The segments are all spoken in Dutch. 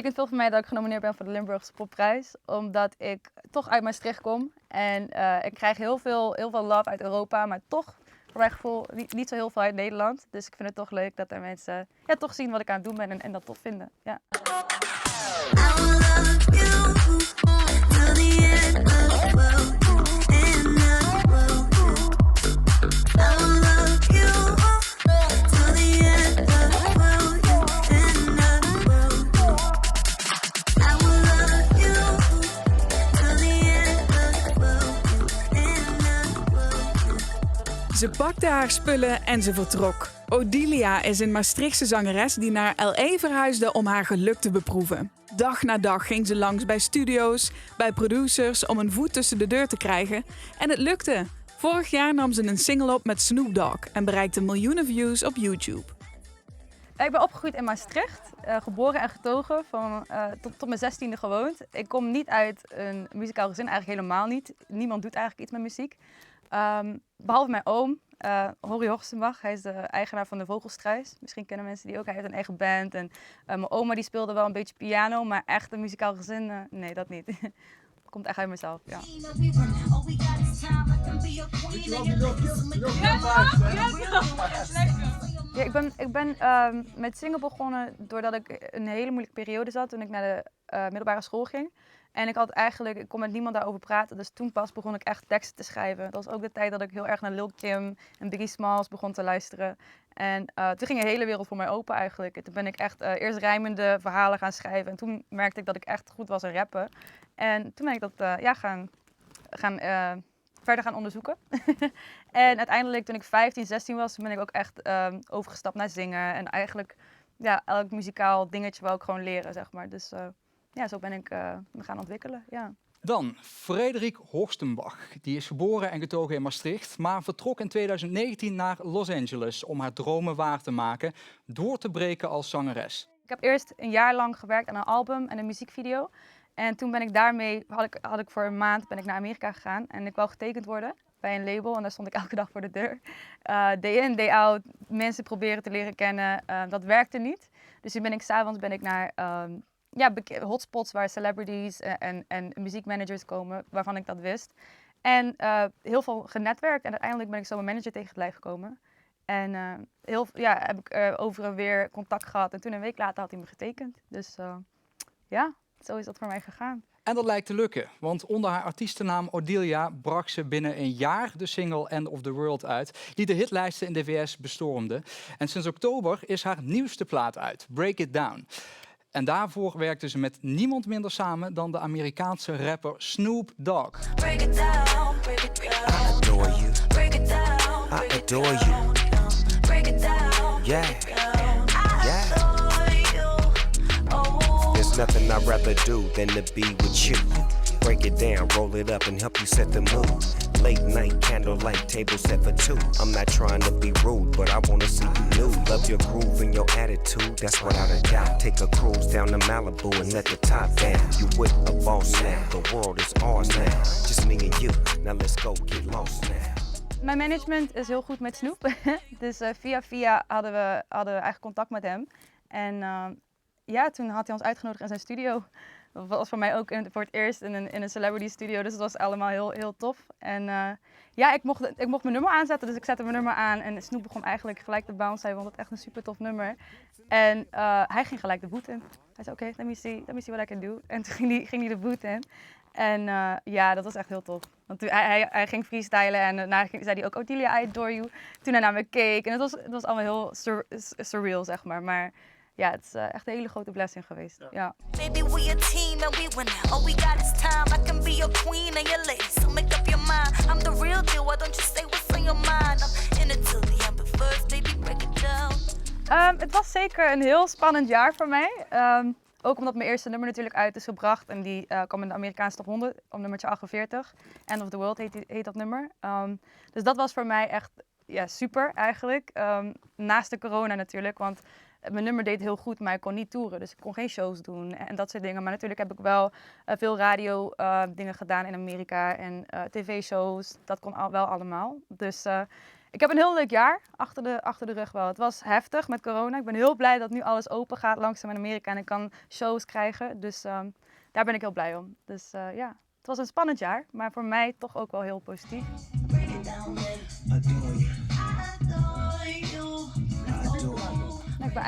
betekent veel voor mij dat ik genomineerd ben voor de Limburgse Popprijs. Omdat ik toch uit Maastricht kom. En ik krijg heel veel love uit Europa, maar toch, voor mijn gevoel, niet zo heel veel uit Nederland. Dus ik vind het toch leuk dat er mensen toch zien wat ik aan het doen ben en dat tof vinden. Ja. Ze pakte haar spullen en ze vertrok. Odilia is een Maastrichtse zangeres die naar L.A. verhuisde om haar geluk te beproeven. Dag na dag ging ze langs bij studio's, bij producers om een voet tussen de deur te krijgen. En het lukte. Vorig jaar nam ze een single op met Snoop Dogg en bereikte miljoenen views op YouTube. Ik ben opgegroeid in Maastricht, geboren en getogen, tot mijn 16e gewoond. Ik kom niet uit een muzikaal gezin, eigenlijk helemaal niet. Niemand doet eigenlijk iets met muziek. Behalve mijn oom, Horry Horstenbach. Hij is de eigenaar van de Vogelstruis. Misschien kennen mensen die ook. Hij heeft een eigen band. En mijn oma die speelde wel een beetje piano, maar echt een muzikaal gezin, nee, dat niet. Het komt echt uit mezelf, ja. Ja, ik ben met zingen begonnen doordat ik een hele moeilijke periode zat toen ik naar de middelbare school ging. En ik kon met niemand daarover praten, dus toen pas begon ik echt teksten te schrijven. Dat was ook de tijd dat ik heel erg naar Lil Kim en Biggie Smalls begon te luisteren. En toen ging de hele wereld voor mij open eigenlijk. En toen ben ik echt eerst rijmende verhalen gaan schrijven en toen merkte ik dat ik echt goed was in rappen. En toen ben ik dat verder gaan onderzoeken. En uiteindelijk toen ik 15, 16 was, ben ik ook echt overgestapt naar zingen. En eigenlijk elk muzikaal dingetje wou ik gewoon leren, zeg maar. Dus zo ben ik me gaan ontwikkelen, ja. Dan Frederik Horstenbach. Die is geboren en getogen in Maastricht, maar vertrok in 2019 naar Los Angeles om haar dromen waar te maken, door te breken als zangeres. Ik heb eerst een jaar lang gewerkt aan een album en een muziekvideo. En toen ben ik daarmee, had ik voor een maand naar Amerika gegaan en ik wou getekend worden bij een label en daar stond ik elke dag voor de deur. Day in, day out, mensen proberen te leren kennen, dat werkte niet. Dus toen ben ik s'avonds naar hotspots waar celebrities en muziekmanagers komen, waarvan ik dat wist. En heel veel genetwerkt en uiteindelijk ben ik zo mijn manager tegen het lijf gekomen. En heb ik over en weer contact gehad en toen een week later had hij me getekend. Dus zo is dat voor mij gegaan. En dat lijkt te lukken, want onder haar artiestennaam Odilia bracht ze binnen een jaar de single End of the World uit, die de hitlijsten in de VS bestormde. En sinds oktober is haar nieuwste plaat uit, Break It Down. En daarvoor werkte ze met niemand minder samen dan de Amerikaanse rapper Snoop Dogg. Break it down, break it down. I adore you. Break it down, I adore you. Break it down. Yeah. Yeah. There's nothing I'd rather do than to be with you. Break it down, roll it up and help you set the mood. Late night, candlelight, table set for two. I'm not trying to be rude, but I wanna see you nude. Love your groove and your attitude, that's without a doubt. Take a cruise down to Malibu and let the top down. You with a boss now, the world is ours now. Just me and you, now let's go get lost now. Mijn management is heel goed met Snoop. Dus via hadden we eigenlijk contact met hem. En toen had hij ons uitgenodigd in zijn studio. Dat was voor mij ook voor het eerst in een celebrity studio, dus dat was allemaal heel tof. En ik mocht mijn nummer aanzetten, dus ik zette mijn nummer aan en Snoop begon eigenlijk gelijk te bouncen. Hij vond het echt een super tof nummer. En hij ging gelijk de boot in. Hij zei, oké, let me see what I can do. En toen ging hij de boot in. En dat was echt heel tof. Want toen, hij ging freestylen en daarna zei hij ook, Odilia, I adore you. Toen hij naar me keek en het was allemaal heel surreal, zeg maar. Maar ja, het is echt een hele grote blessing geweest. Ja. Baby, we a team and we win. All we got is time. I can be your queen and your lady. So make up your mind. I'm the real deal. Why don't you say what's on your mind? I'm in it till the end, but first, baby, break it down. Het was zeker een heel spannend jaar voor mij. Ook omdat mijn eerste nummer natuurlijk uit is gebracht. En die kwam in de Amerikaanse top 100 op nummertje 48. End of the World heet dat nummer. Dus dat was voor mij echt super eigenlijk. Naast de corona natuurlijk, want mijn nummer deed heel goed, maar ik kon niet toeren. Dus ik kon geen shows doen en dat soort dingen. Maar natuurlijk heb ik wel veel radio dingen gedaan in Amerika en tv-shows. Dat kon wel allemaal. Dus Ik heb een heel leuk jaar achter de rug wel. Het was heftig met corona. Ik ben heel blij dat nu alles open gaat langzaam in Amerika en ik kan shows krijgen. Dus daar ben ik heel blij om. Dus ja, het was een spannend jaar, maar voor mij toch ook wel heel positief.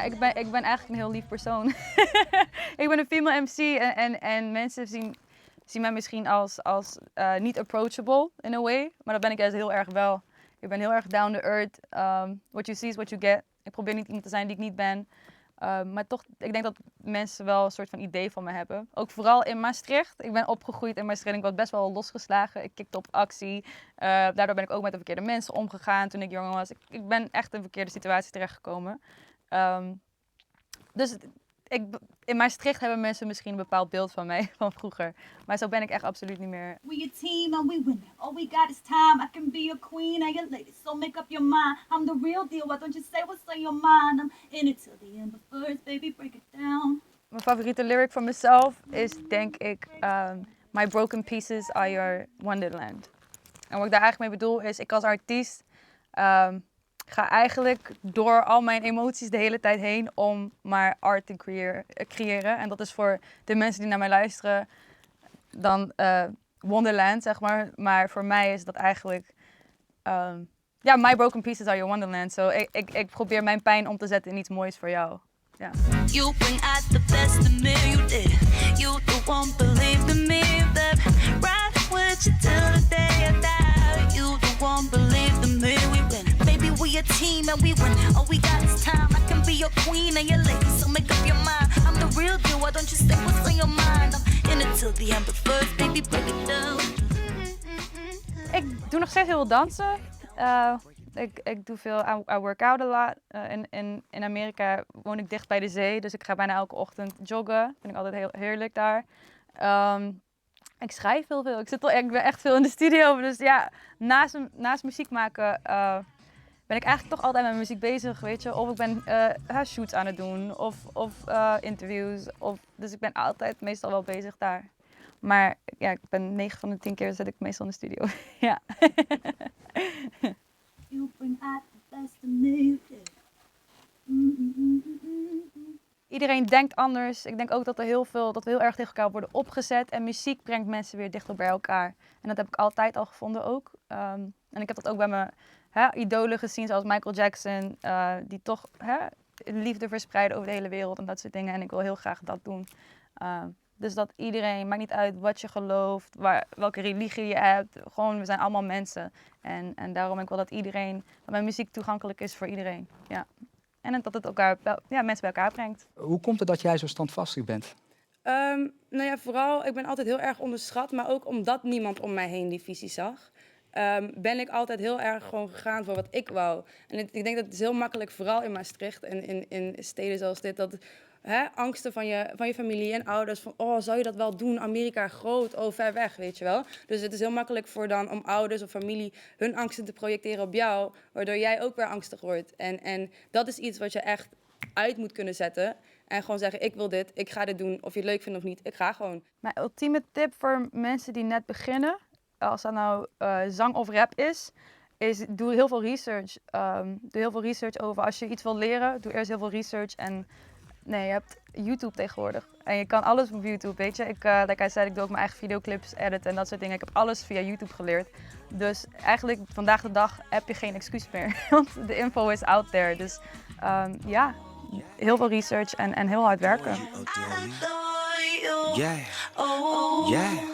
Ik ben eigenlijk een heel lief persoon. Ik ben een female MC en mensen zien mij misschien als niet approachable in a way. Maar dat ben ik juist heel erg wel. Ik ben heel erg down to earth. What you see is what you get. Ik probeer niet iemand te zijn die ik niet ben. Maar toch, ik denk dat mensen wel een soort van idee van me hebben. Ook vooral in Maastricht. Ik ben opgegroeid in Maastricht. Ik was best wel losgeslagen. Ik kikte op actie. Daardoor ben ik ook met de verkeerde mensen omgegaan toen ik jonger was. Ik ben echt in een verkeerde situatie terechtgekomen. Dus in Maastricht hebben mensen misschien een bepaald beeld van mij van vroeger. Maar zo ben ik echt absoluut niet meer. We a team and we win. All we got is time. I can be a queen and your lady. So make up your mind. I'm the real deal. Why don't you say what's on your mind? I'm in it till the end. But first, baby, break it down. Mijn favoriete lyric van mezelf is denk ik... My broken pieces are your wonderland. En wat ik daar eigenlijk mee bedoel is, ik als artiest... ga eigenlijk door al mijn emoties de hele tijd heen om maar art te creëren. En dat is voor de mensen die naar mij luisteren dan Wonderland, zeg maar. Maar voor mij is dat eigenlijk... my broken pieces are your wonderland. So ik probeer mijn pijn om te zetten in iets moois voor jou. Ja. You bring out the best in me, you did. You won't believe in me, that right with you till the day I die. You won't believe in me, we win. Baby, we a team and we win. All we got is time. I can be your queen and your lady, so make up your mind. I'm the real deal, why don't you say what's on your mind? I'm in it till the end, but first, baby, break it down. Ik doe nog steeds heel veel dansen. Ik doe veel, I work out a lot. In Amerika woon ik dicht bij de zee, dus ik ga bijna elke ochtend joggen. Vind ik altijd heel heerlijk daar. Ik schrijf heel veel. Ik ben echt veel in de studio. Dus ja, naast muziek maken ben ik eigenlijk toch altijd met muziek bezig, weet je. Of ik ben shoots aan het doen, of interviews. Dus ik ben altijd meestal wel bezig daar. Maar ja, ik ben 9 van de 10 keer zit ik meestal in de studio. Ja. You bring out the best in me. Iedereen denkt anders. Ik denk ook dat we heel erg tegen elkaar worden opgezet. En muziek brengt mensen weer dichter bij elkaar. En dat heb ik altijd al gevonden ook. En ik heb dat ook bij mijn idolen gezien, zoals Michael Jackson. Die toch liefde verspreiden over de hele wereld en dat soort dingen. En ik wil heel graag dat doen. Dus dat iedereen, maakt niet uit wat je gelooft, welke religie je hebt. Gewoon, we zijn allemaal mensen. En daarom ik wil dat mijn muziek toegankelijk is voor iedereen. Ja. En dat het mensen bij elkaar brengt. Hoe komt het dat jij zo standvastig bent? Vooral, ik ben altijd heel erg onderschat. Maar ook omdat niemand om mij heen die visie zag, ben ik altijd heel erg gewoon gegaan voor wat ik wou. En ik denk dat het is heel makkelijk, vooral in Maastricht en in steden zoals dit, dat angsten van je familie en ouders van, oh, zou je dat wel doen? Amerika groot, oh, ver weg, weet je wel. Dus het is heel makkelijk om ouders of familie hun angsten te projecteren op jou, waardoor jij ook weer angstig wordt. En dat is iets wat je echt uit moet kunnen zetten. En gewoon zeggen, ik wil dit, ik ga dit doen, of je het leuk vindt of niet, ik ga gewoon. Mijn ultieme tip voor mensen die net beginnen, als dat nou zang of rap is doe heel veel research. Doe heel veel research over, als je iets wil leren, doe eerst heel veel research. En nee, je hebt YouTube tegenwoordig. En je kan alles op YouTube, weet je. Like I said, ik doe ook mijn eigen videoclips editen en dat soort dingen. Ik heb alles via YouTube geleerd. Dus eigenlijk, vandaag de dag heb je geen excuus meer. Want de info is out there. Dus ja, heel veel research en heel hard werken. Yeah. Yeah.